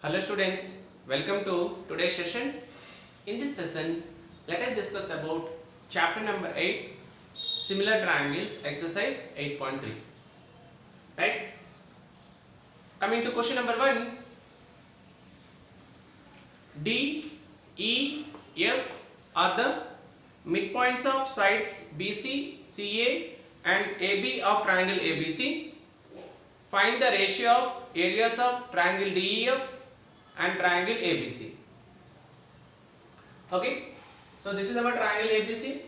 Hello students, welcome to today's session. In this session, let us discuss about chapter number 8, similar triangles, exercise 8.3. Right? Coming to question number 1, D, E, F are the midpoints of sides BC, CA and AB of triangle ABC. Find the ratio of areas of triangle DEF and triangle ABC. Okay, so this is our triangle ABC.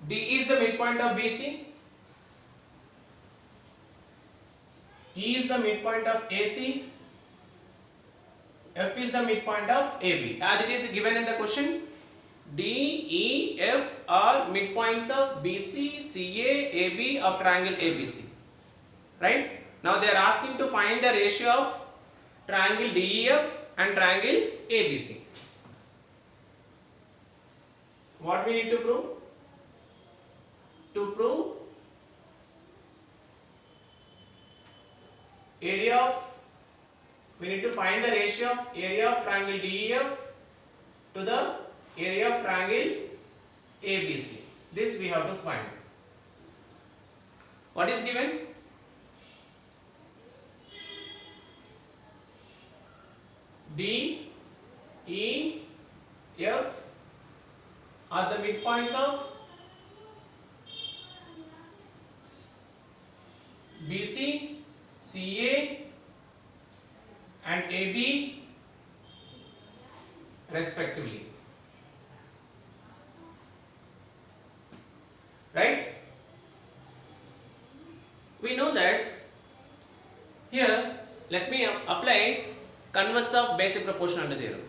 D is the midpoint of BC, E is the midpoint of AC, F is the midpoint of AB. As it is given in the question, D, E, F are midpoints of BC, CA, AB of triangle ABC. Right? Now they are asking to find the ratio of triangle DEF and triangle ABC. What we need to prove? To prove area of, we need to find the ratio of area of triangle DEF to the area of triangle ABC. This we have to find. What is given? D, E, F are the midpoints of BC, CA and AB respectively. Right? We know that here, let me apply converse of basic proportionality theorem,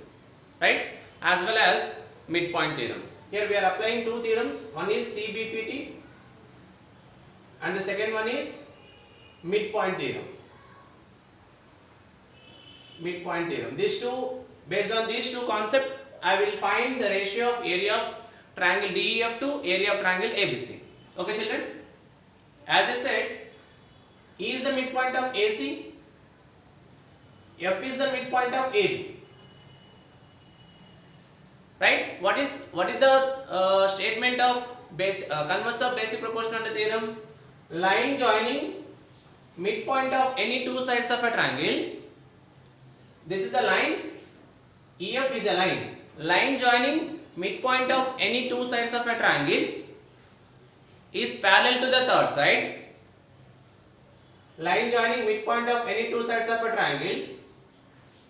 right, as well as midpoint theorem. Here we are applying two theorems. One is CBPT and the second one is midpoint theorem. Midpoint theorem. These two, based on these two concepts, I will find the ratio of area of triangle DEF to area of triangle ABC. Okay, children? As I said, E is the midpoint of AC, F is the midpoint of AB. Right? What is the statement of converse of basic proportionality theorem? Line joining midpoint of any two sides of a triangle. This is the line. EF is a line. Line joining midpoint of any two sides of a triangle is parallel to the third side. Line joining midpoint of any two sides of a triangle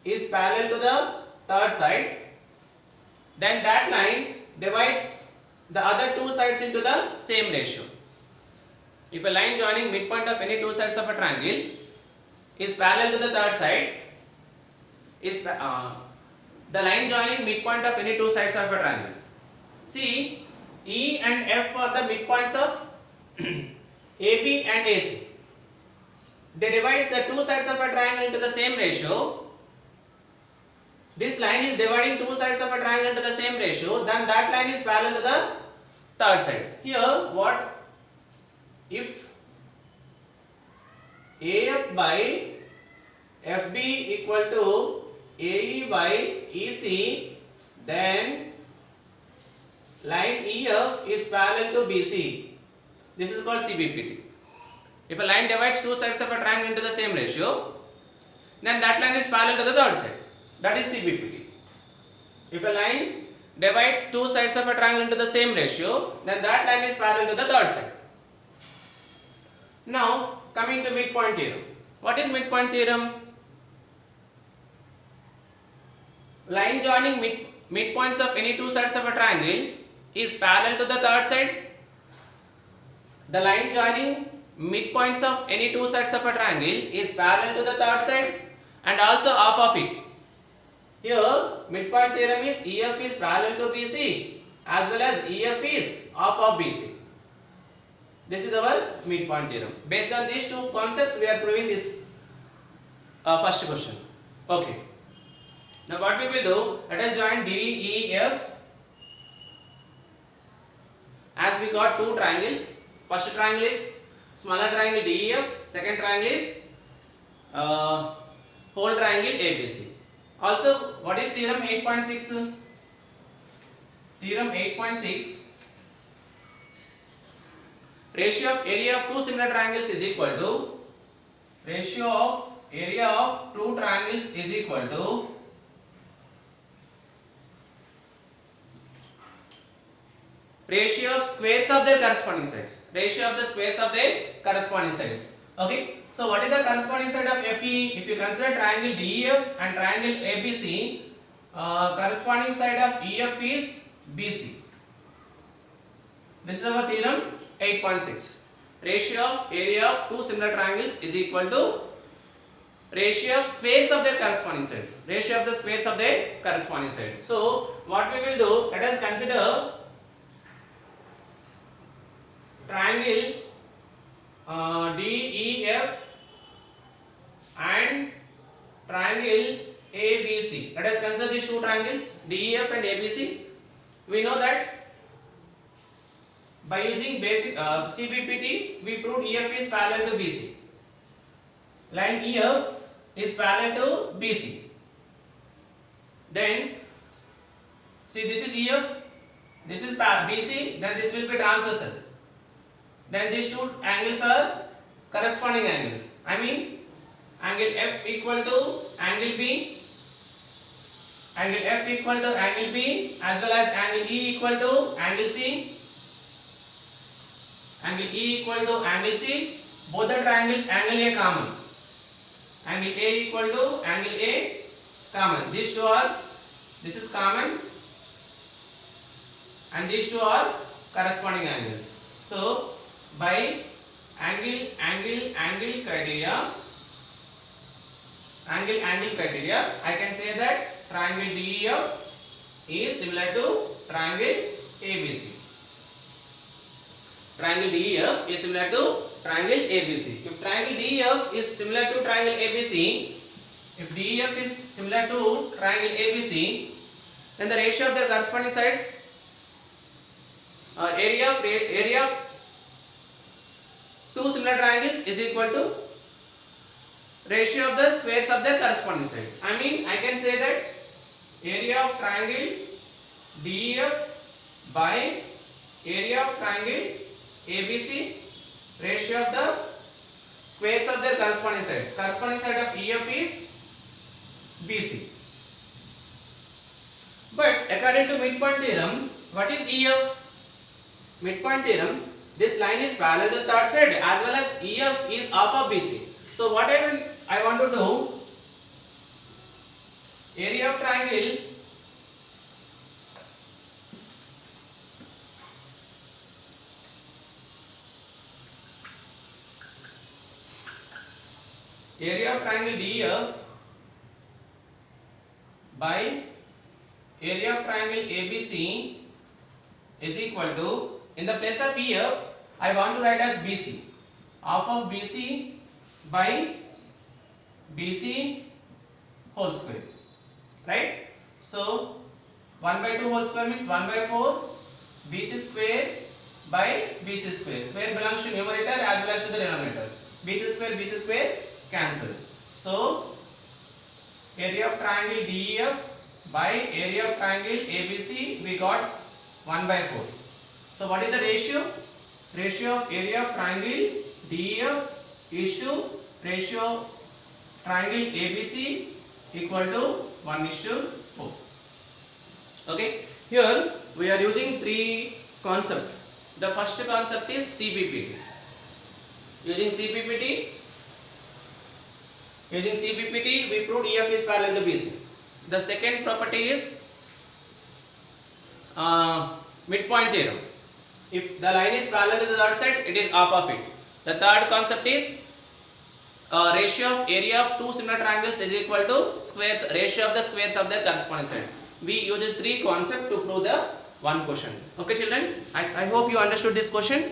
is parallel to the third side. Then that line divides the other two sides into the same ratio. If a line joining midpoint of any two sides of a triangle is parallel to the third side, is the line joining midpoint of any two sides of a triangle. See, E and F are the midpoints of AB and AC. They divide the two sides of a triangle into the same ratio. This line is dividing two sides of a triangle into the same ratio. Then that line is parallel to the third side. Here, what if AF by FB equal to AE by EC, then line EF is parallel to BC. This is called CBPT. If a line divides two sides of a triangle into the same ratio, then that line is parallel to the third side. That is CBPT. If a line divides two sides of a triangle into the same ratio, then that line is parallel to the third side. Now, coming to midpoint theorem. What is midpoint theorem? Line joining midpoints of any two sides of a triangle is parallel to the third side. The line joining midpoints of any two sides of a triangle is parallel to the third side and also half of it. Here, midpoint theorem is EF is parallel to BC as well as EF is half of BC. This is our midpoint theorem. Based on these two concepts, we are proving this first question. Okay. Now what we will do, let us join DEF as we got two triangles. First triangle is smaller triangle DEF, second triangle is whole triangle ABC. Also, what is theorem 8.6? Theorem 8.6, ratio of area of two similar triangles is equal to ratio of area of two triangles is equal to ratio of squares of their corresponding sides. Ratio of the squares of their corresponding sides. Okay. So what is the corresponding side of FE? If you consider triangle DEF and triangle ABC, corresponding side of EF is BC. This is our theorem 8.6. Ratio of area of two similar triangles is equal to ratio of squares of their corresponding sides. Ratio of the squares of their corresponding side. So what we will do, let us consider triangle DEF and triangle ABC. Let us consider these two triangles DEF and ABC. We know that by using basic CBPT, we proved EF is parallel to BC. Line EF is parallel to BC. Then see, this is EF, this is BC, then this will be transversal. Then these two angles are corresponding angles. I mean, angle F equal to angle B, angle F equal to angle B, as well as angle E equal to angle C, angle E equal to angle C. Both the triangles angle A common. Angle A equal to angle A common. These two are, this is common, and these two are corresponding angles. So by angle criteria, I can say that triangle DEF is similar to triangle ABC. Triangle DEF is similar to triangle ABC. If triangle DEF is similar to triangle ABC, if DEF is similar to triangle ABC, then the ratio of the corresponding sides, area of two similar triangles is equal to ratio of the squares of their corresponding sides. I mean, I can say that area of triangle DEF by area of triangle ABC, ratio of the squares of their corresponding sides. Corresponding side of EF is BC. But according to midpoint theorem, what is EF? Midpoint theorem, this line is parallel to the third side as well as EF is off of BC. So what I want to do, area of triangle DEF by area of triangle ABC is equal to, in the place of EF, I want to write as BC. Half of BC by BC whole square. Right? So 1 by 2 whole square means 1 by 4 BC square by BC square. Square belongs to numerator as well as to the denominator. BC square cancel. So area of triangle DEF by area of triangle ABC, we got 1 by 4. So what is the ratio? Ratio of area of triangle DEF is to ratio of triangle ABC equal to 1:4. Okay. Here we are using three concepts. The first concept is CBPT. Using CBPT, we proved EF is parallel to BC. The second property is midpoint theorem. If the line is parallel to the third side, it is off of it. The third concept is ratio of area of two similar triangles is equal to squares, ratio of the squares of their corresponding side. We use three concepts to prove the one question. Okay children, I hope you understood this question.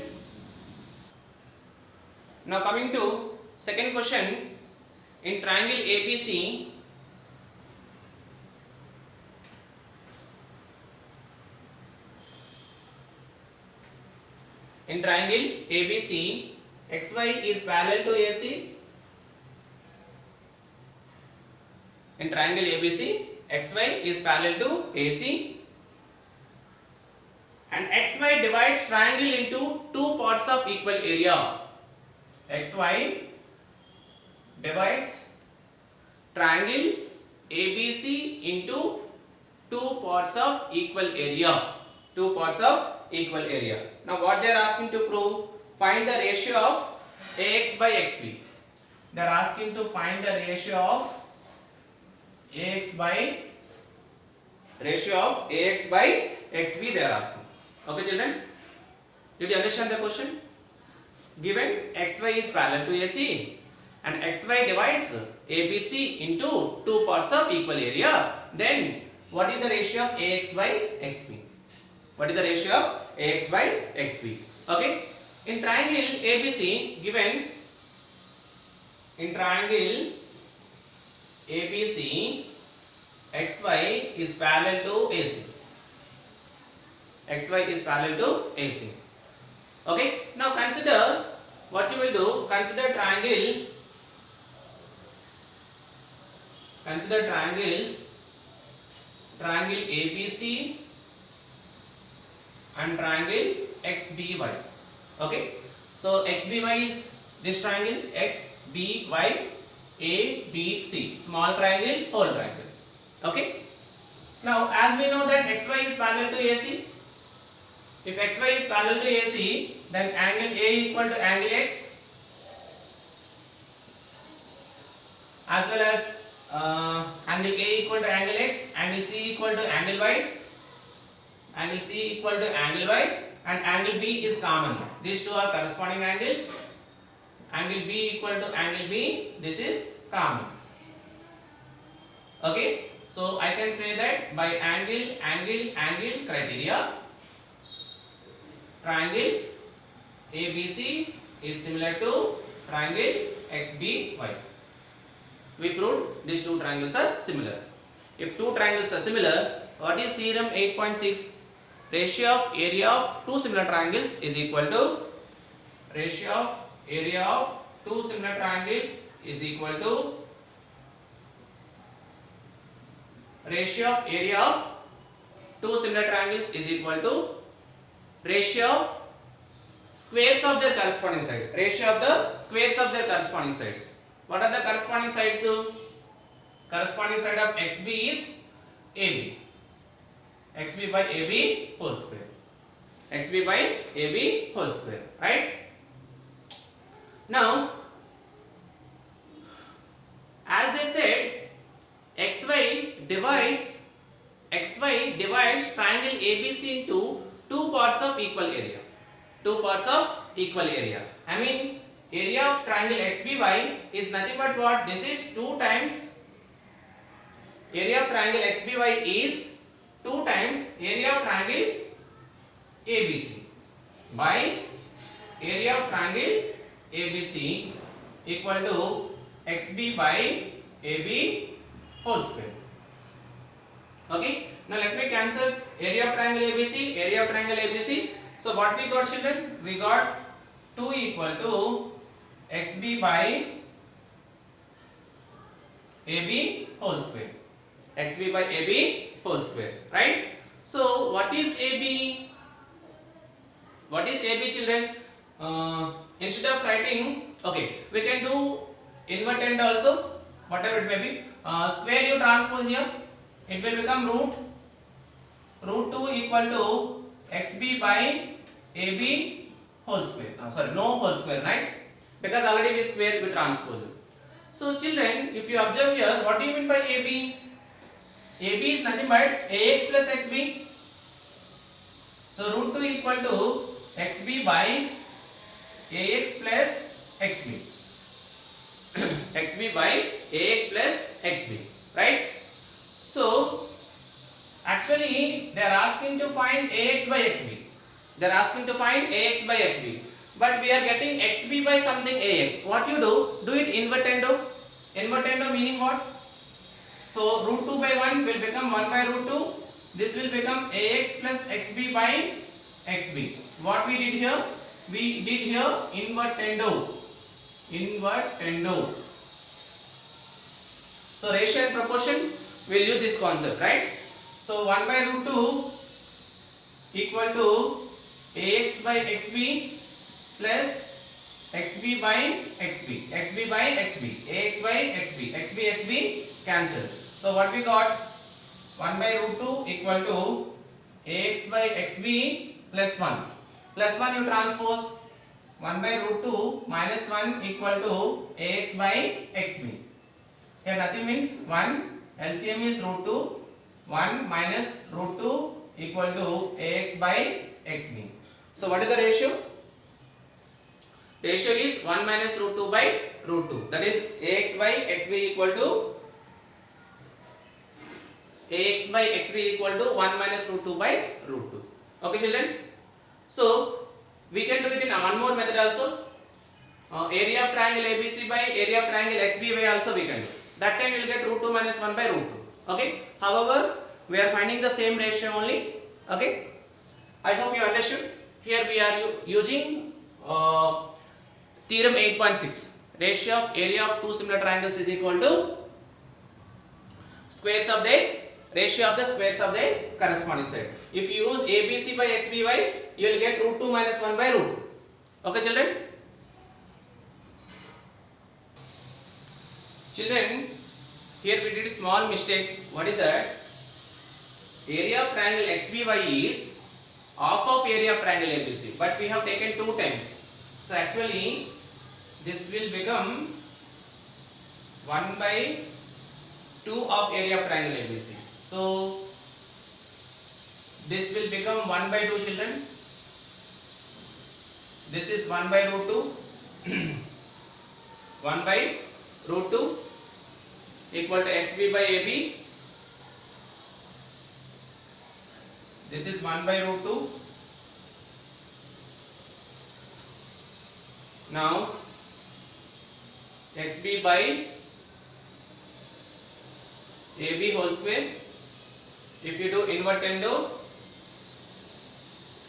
Now coming to second question, in triangle ABC, In triangle ABC, XY is parallel to AC. In triangle ABC, XY is parallel to AC, and XY divides triangle into two parts of equal area. XY divides triangle ABC into two parts of equal area. Two parts of equal area. Now what they are asking to prove? Find the ratio of AX by XB. They are asking to find the ratio of AX by XB they are asking. Okay children, did you understand the question? Given XY is parallel to AC and XY divides ABC into two parts of equal area, then what is the ratio of AX by XB? What is the ratio of AX by XB? Okay, in triangle ABC, given in triangle ABC, XY is parallel to AC. XY is parallel to AC. Okay, now consider what you will do. Consider triangles triangle ABC and triangle XBY. Okay, so XBY is this triangle, XBY ABC, small triangle, whole triangle. Okay, now as we know that XY is parallel to AC, if XY is parallel to AC, then angle A equal to angle X, as well as angle A equal to angle X, angle C equal to angle Y, angle C equal to angle Y, and angle B is common. These two are corresponding angles. Angle B equal to angle B, this is common. Okay, so I can say that by angle criteria, triangle ABC is similar to triangle XBY. We proved these two triangles are similar. If two triangles are similar, what is theorem 8.6? Ratio of area of two similar triangles is equal to ratio of area of two similar triangles is equal to ratio of area of two similar triangles is equal to ratio of squares of their corresponding sides. Ratio of the squares of their corresponding sides. What are the corresponding sides? Corresponding side of XB is AB. XB by AB whole square. XB by AB whole square. Right? Now, as they said, XY divides triangle ABC into two parts of equal area. Two parts of equal area. I mean, area of triangle XBY is nothing but what? This is 2 times area of triangle XBY is 2 times area of triangle ABC by area of triangle ABC equal to XB by AB whole square. Okay. Now let me cancel area of triangle ABC, area of triangle ABC. So what we got, children? We got 2 equal to XB by AB whole square. XB by AB whole square. Right? So what is AB? What is AB, children? Instead of writing, okay, we can do inverted also, whatever it may be. Square you transpose here, it will become root 2 equal to XB by AB whole square. No whole square, right? Because already we square, we transpose it. So children, if you observe here, what do you mean by AB? AB is nothing but AX plus XB. So root 2 equal to XB by AX plus XB. XB by AX plus XB. Right? So actually they are asking to find AX by XB. They are asking to find AX by XB. But we are getting XB by something AX. What you do? Do it invertendo. Invertendo meaning what? So root 2 by 1 will become 1 by root 2. This will become AX plus XB by XB. What we did here? we did here invertendo. So ratio and proportion, we'll use this concept, right? So 1 by root 2 equal to ax by xb plus xb by xb, xb by xb, ax by xb, xb cancel. So what we got? 1 by root 2 equal to ax by xb plus 1. Plus 1 you transpose. 1 by root 2 minus 1 equal to ax by xb. Here nothing means 1. LCM is root 2. 1 minus root 2 equal to ax by xb. So what is the ratio? Ratio is 1 minus root 2 by root 2. That is ax by xb equal to 1 minus root 2 by root 2. Okay children? So we can do it in one more method also. Area of triangle ABC by area of triangle XBY also we can do. That time you will get root 2 minus 1 by root 2. Okay. However, we are finding the same ratio only. Okay. I hope you understood. Here we are using theorem 8.6. Ratio of area of two similar triangles is equal to squares of the ratio of the squares of the corresponding side. If you use ABC by XBY, you will get root 2 minus 1 by root 2. Okay children? Children, here we did a small mistake. What is that? Area of triangle XBY is half of area of triangle ABC, but we have taken 2 times. So actually this will become 1 by 2 of area of triangle ABC. So this will become 1 by 2 children. This is 1 by root 2. 1 by root 2 equal to xb by ab. This is 1 by root 2. Now xb by ab whole square. If you do invertendo,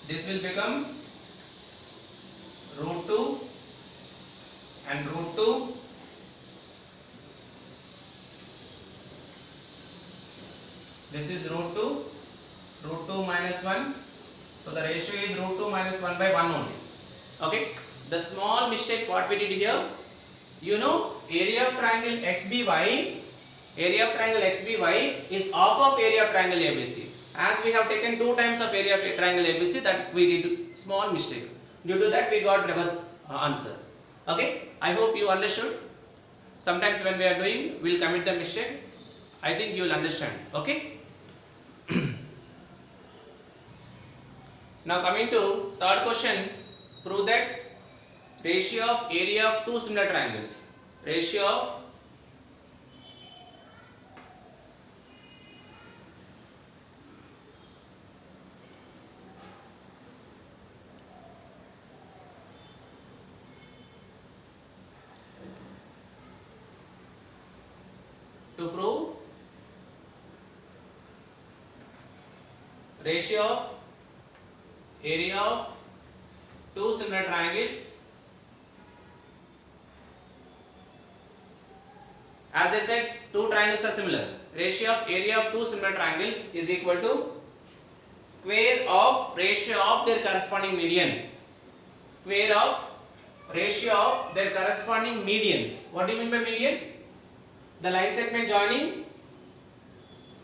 this will become root 2 and root 2 this is root 2 minus 1. So the ratio is root 2 minus 1 by 1 only. Okay. The small mistake what we did here, you know, area of triangle XBY is half of area of triangle ABC. As we have taken 2 times of area of triangle ABC, that we did small mistake. Due to that we got reverse answer. Okay. I hope you understood. Sometimes when we are doing, we will commit the mistake. I think you will understand. Okay. Now coming to third question, prove that ratio of area of two similar triangles. Ratio of to prove ratio of area of two similar triangles. As they said, two triangles are similar. Ratio of area of two similar triangles is equal to square of ratio of their corresponding median. Square of ratio of their corresponding medians. What do you mean by median? The line segment joining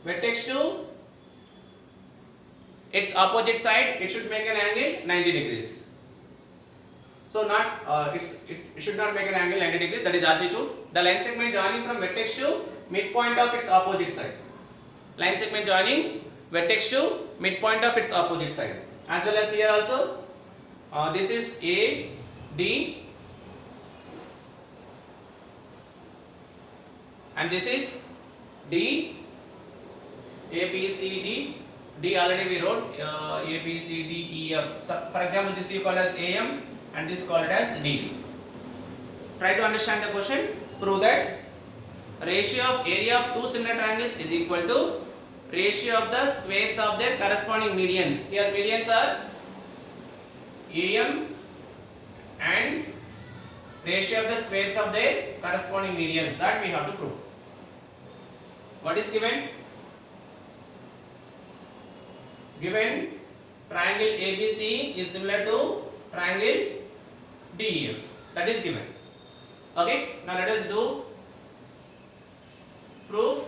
vertex to its opposite side, it should make an angle 90 degrees. So not it should not make an angle 90 degrees, that is altitude. The line segment joining from vertex to midpoint of its opposite side. Line segment joining vertex to midpoint of its opposite side. As well as here also, this is A, D, and this is D, A, B, C, D. D already we wrote, A, B, C, D, E, F. So for example, this you call as AM and this called as D. Try to understand the question. Prove that ratio of area of two similar triangles is equal to ratio of the squares of their corresponding medians. Here medians are AM ratio of the squares of their corresponding medians. That we have to prove. What is given? Given triangle ABC is similar to triangle DEF. That is given. Okay. Now let us do proof.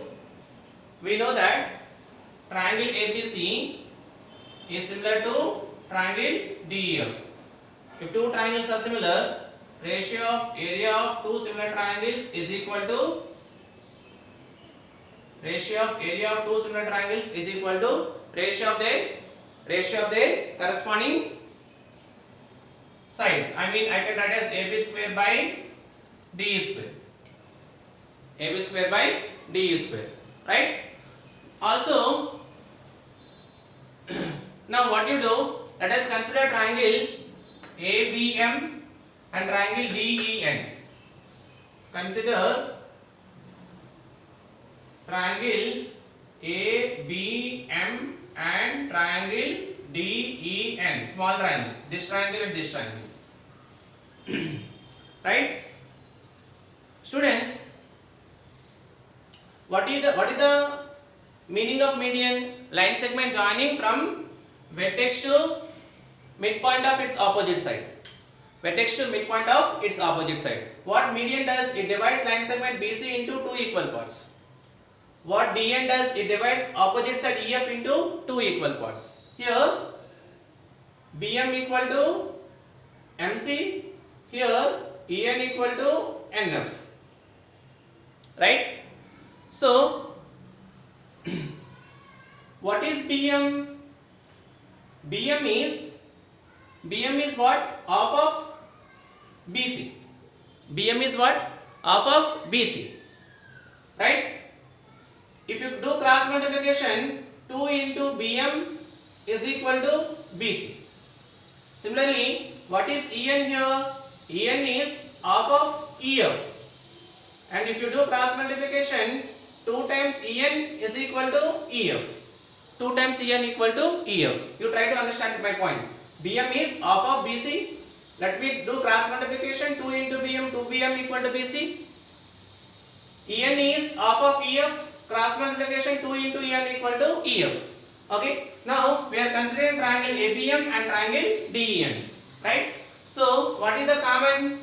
We know that triangle ABC is similar to triangle DEF. If two triangles are similar, ratio of area of two similar triangles is equal to ratio of their corresponding sides. I mean, I can write as AB square by DE square. AB square by DE square. Right? Also, now what you do? Let us consider triangle ABM and triangle DEN. Consider triangle ABM and triangle DEN. Small triangles. This triangle and this triangle. Right? Students, what is the meaning of median? Line segment joining from vertex to midpoint of its opposite side. Vertex to midpoint of its opposite side. What median does? It divides line segment BC into two equal parts. What DN does? It divides opposite side EF into two equal parts. Here BM equal to MC. Here EN equal to NF. Right? So what is BM? BM is what? Half of BC. BM is what? Half of BC. Right? If you do cross multiplication, 2 into BM is equal to BC. Similarly, what is EN here? EN is half of EF. And if you do cross multiplication, 2 times EN is equal to EF. 2 times EN equal to EF. You try to understand my point. BM is half of BC. Let me do cross multiplication. 2 into BM, 2BM equal to BC. EN is half of EF. Cross multiplication, 2 into EN equal to EF. Okay. Now we are considering triangle ABM and triangle DEN. Right. So what is the common?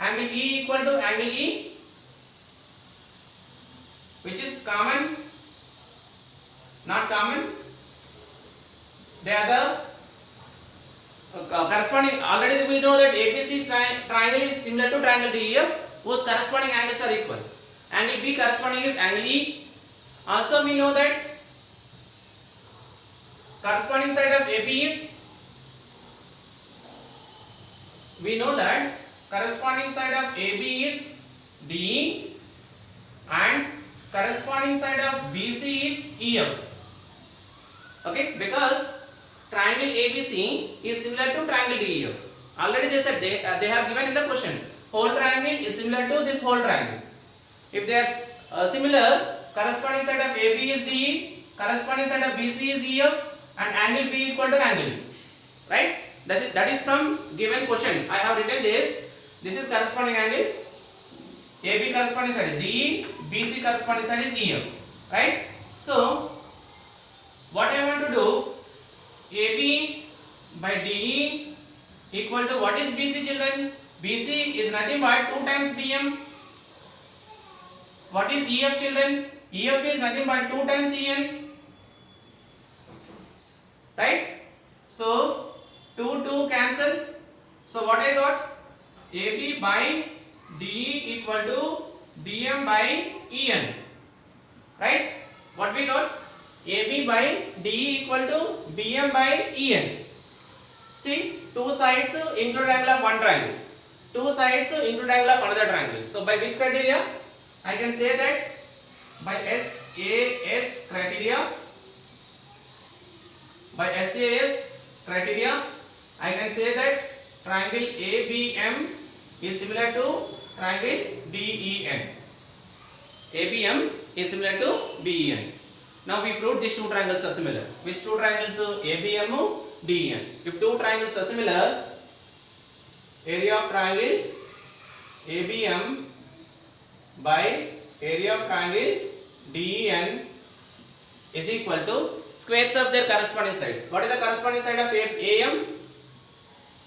Angle E equal to angle E. Which is common? Not common. They are the corresponding. Already we know that ABC triangle is similar to triangle DEF, whose corresponding angles are equal. Angle B corresponding is angle E. Also we know that corresponding side of AB is, we know that corresponding side of AB is DE and corresponding side of BC is EF. Okay, because triangle ABC is similar to triangle DEF. Already they said they have given in the question. Whole triangle is similar to this whole triangle. If they are similar, corresponding side of AB is DE, corresponding side of BC is EF, and angle B equal to angle B. Right? That is from given question. I have written this. This is corresponding angle. AB corresponding side is DE, BC corresponding side is EF. Right? So what I want to do, AB by DE equal to what is BC, children? BC is nothing but 2 times BM. What is EF, children? EF is nothing but 2 times EN. Right? So 2 cancel. So what I got? AB by DE equal to BM by EN. Right? What we got? AB by DE equal to BM by EN. See, two sides into triangle of one triangle. Two sides into triangle of another triangle. So by which criteria? I can say that by SAS criteria. By SAS criteria, I can say that triangle ABM is similar to triangle DEN. ABM is similar to BEN. Now we proved these two triangles are similar. Which two triangles? ABM, DEN. If two triangles are similar, area of triangle ABM by area of triangle DEN is equal to squares of their corresponding sides. What is the corresponding side of AM?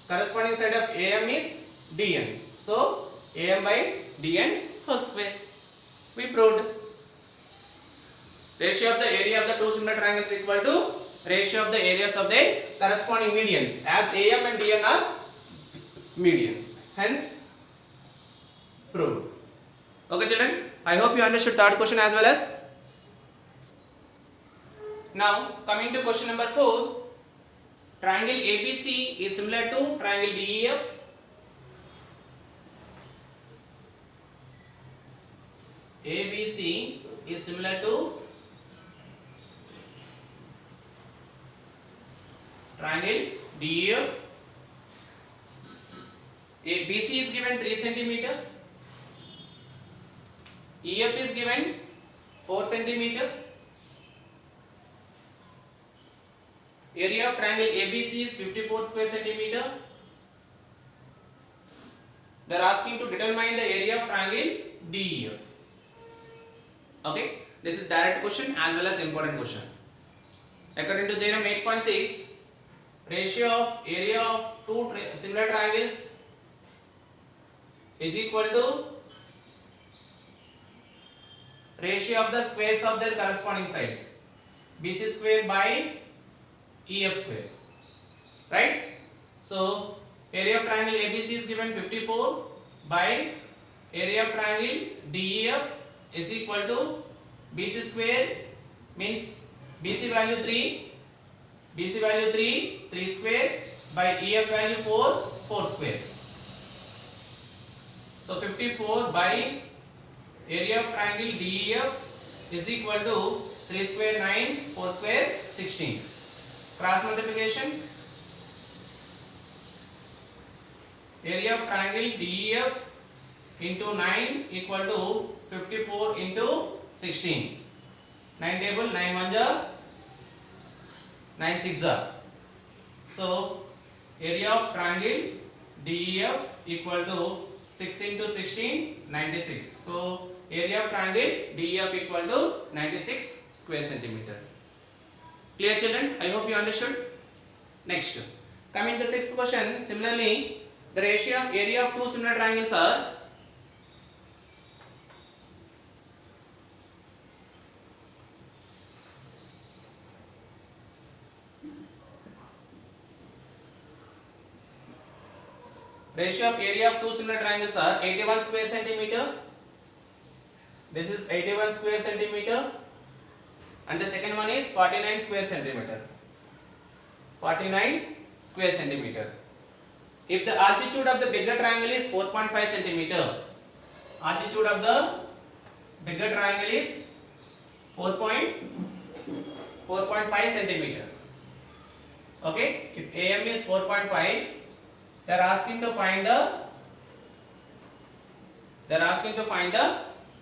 Corresponding side of AM is DN. So AM by DN whole square. We proved. Ratio of the area of the two similar triangles is equal to ratio of the areas of the corresponding medians, as AM and DN are median. Hence proved. Okay children, I hope you understood third question as well as. Now coming to question number 4. Triangle ABC is similar to triangle DEF. ABC is similar to triangle DEF. BC is given 3 cm. EF is given 4 cm. Area of triangle ABC is 54 square centimeter. They are asking to determine the area of triangle DEF. Okay, this is direct question as well as important question. According to theorem 8.6, ratio of area of two similar triangles is equal to ratio of the squares of their corresponding sides. BC square by EF square, right? So area of triangle ABC is given 54 by area of triangle DEF is equal to BC square means BC value 3 3 square by EF value 4 square. So 54 by area of triangle DEF is equal to 3 square 9, 4 square 16. Cross multiplication, area of triangle DEF into 9 equal to 54 into 16. 9 table, 9 1 ja, 9 6 ja. So area of triangle DEF equal to 16 to 16, 96. So area of triangle DEF equal to 96 square centimeter. Clear children? I hope you understood. Next, coming to the sixth question. Similarly, the ratio of area of two similar triangles are ratio of area of two similar triangles are 81 square centimeter. This is 81 square centimeter. And the second one is 49 square centimeter. 49 square centimeter. If the altitude of the bigger triangle is 4.5 centimeter, altitude of the bigger triangle is 4.5 centimeter. Okay, if AM is 4.5, they are asking to find the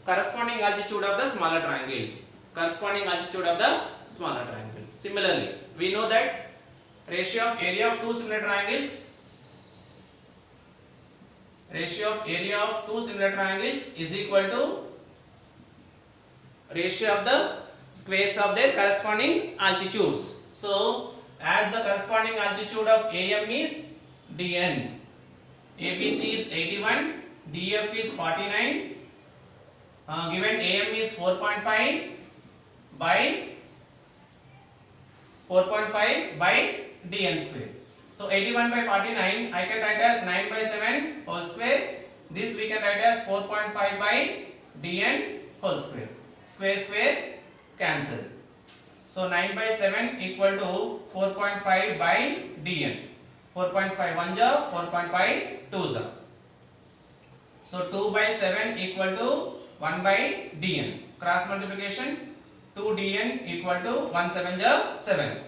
corresponding altitude of the smaller triangle. Corresponding altitude of the smaller triangle. Similarly, we know that ratio of area of two similar triangles is equal to ratio of the squares of their corresponding altitudes. So as the corresponding altitude of AM is DN, ABC is 81, DF is 49, given AM is 4.5 by DN square. So 81 by 49 I can write as 9 by 7 whole square. This we can write as 4.5 by DN whole square. Square cancel. So 9 by 7 equal to 4.5 by DN. 4.5 1 ja, 4.5 2 ja. So 2 by 7 equal to 1 by DN. Cross multiplication, 2 DN equal to 1 7 ja 7.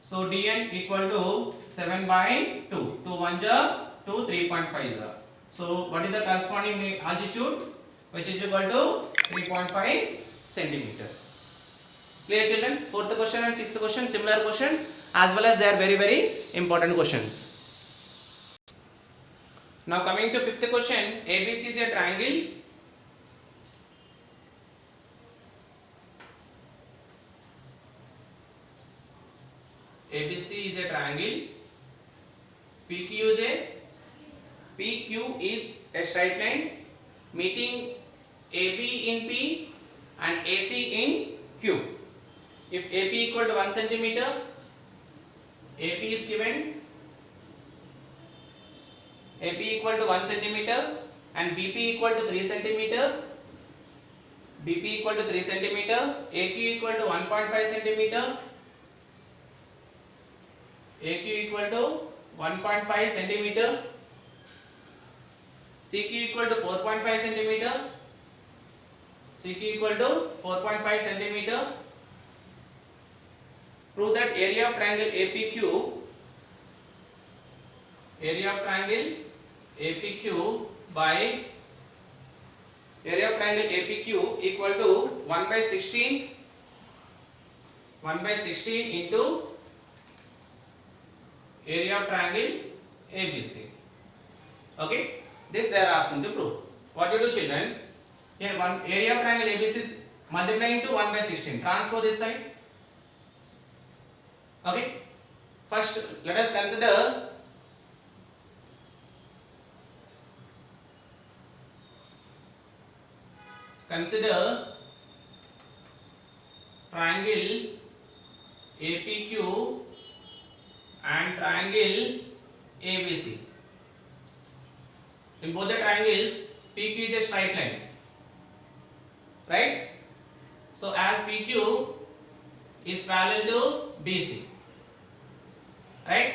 So DN equal to 7 by 2. 2 1 ja 2, 3.5 ja. So what is the corresponding altitude? Which is equal to 3.5 centimeter. Clear children? Fourth question and sixth question similar questions, as well as they are very important questions. Now coming to fifth question, ABC is a triangle. ABC is a triangle. PQ is a straight line meeting AB in P and AC in Q. If AP equal to 1 centimeter, AP is given. AP equal to 1 centimeter and BP equal to 3 centimeter. BP equal to 3 centimeter. AQ equal to 1.5 centimeter. AQ equal to 1.5 centimeter. CQ equal to 4.5 centimeter. CQ equal to 4.5 centimeter. Prove that area of triangle APQ by area of triangle APQ equal to 1 by 16 into area of triangle ABC. Okay, this they are asking to prove. What you do, children? Here one area of triangle ABC is multiplying to 1 by 16. Transpose this side. Okay. First, let us consider triangle APQ and triangle ABC. In both the triangles, PQ is a straight line, right? So as PQ is parallel to BC, right?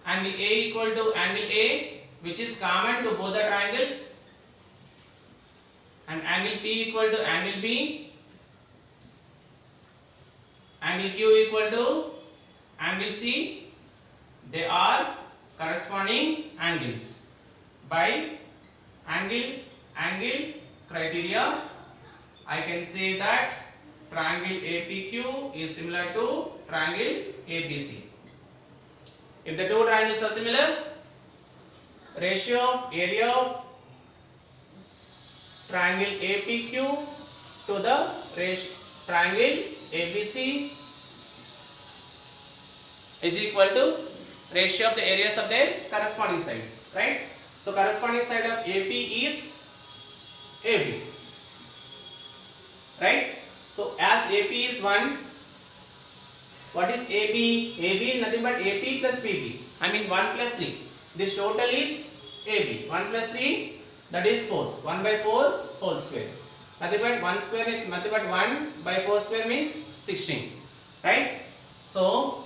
Angle A equal to angle A, which is common to both the triangles, and angle P equal to angle B, angle Q equal to angle C. They are corresponding angles. By angle criteria, I can say that triangle APQ is similar to triangle ABC. If the two triangles are similar, ratio of area of triangle APQ to the triangle ABC is equal to ratio of the areas of their corresponding sides, right? So corresponding side of AP is AB, right? So as AP is 1, what is AB? AB is nothing but AP plus PP. I mean 1 plus 3. This total is AB. 1 plus 3, that is 4. 1 by 4 whole square. Nothing but 1 square is nothing but 1 by 4 square means 16, right? So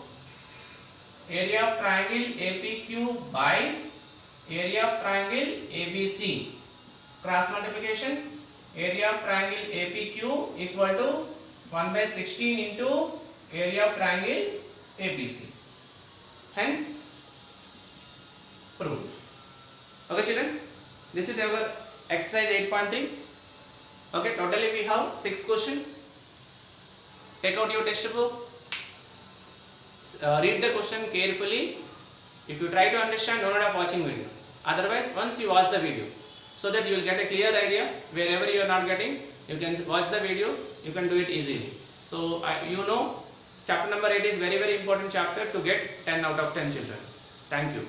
area of triangle APQ by area of triangle ABC, cross multiplication, area of triangle APQ equal to 1 by 16 into area of triangle ABC. Hence proved. Okay children, this is our exercise 8.3. Okay, totally we have 6 questions. Take out your textbook, read the question carefully. If you try to understand, no need of watching video. Otherwise, once you watch the video, so that you will get a clear idea. Wherever you are not getting, you can watch the video, you can do it easily. So you know, chapter number 8 is very important chapter to get 10 out of 10 children. Thank you.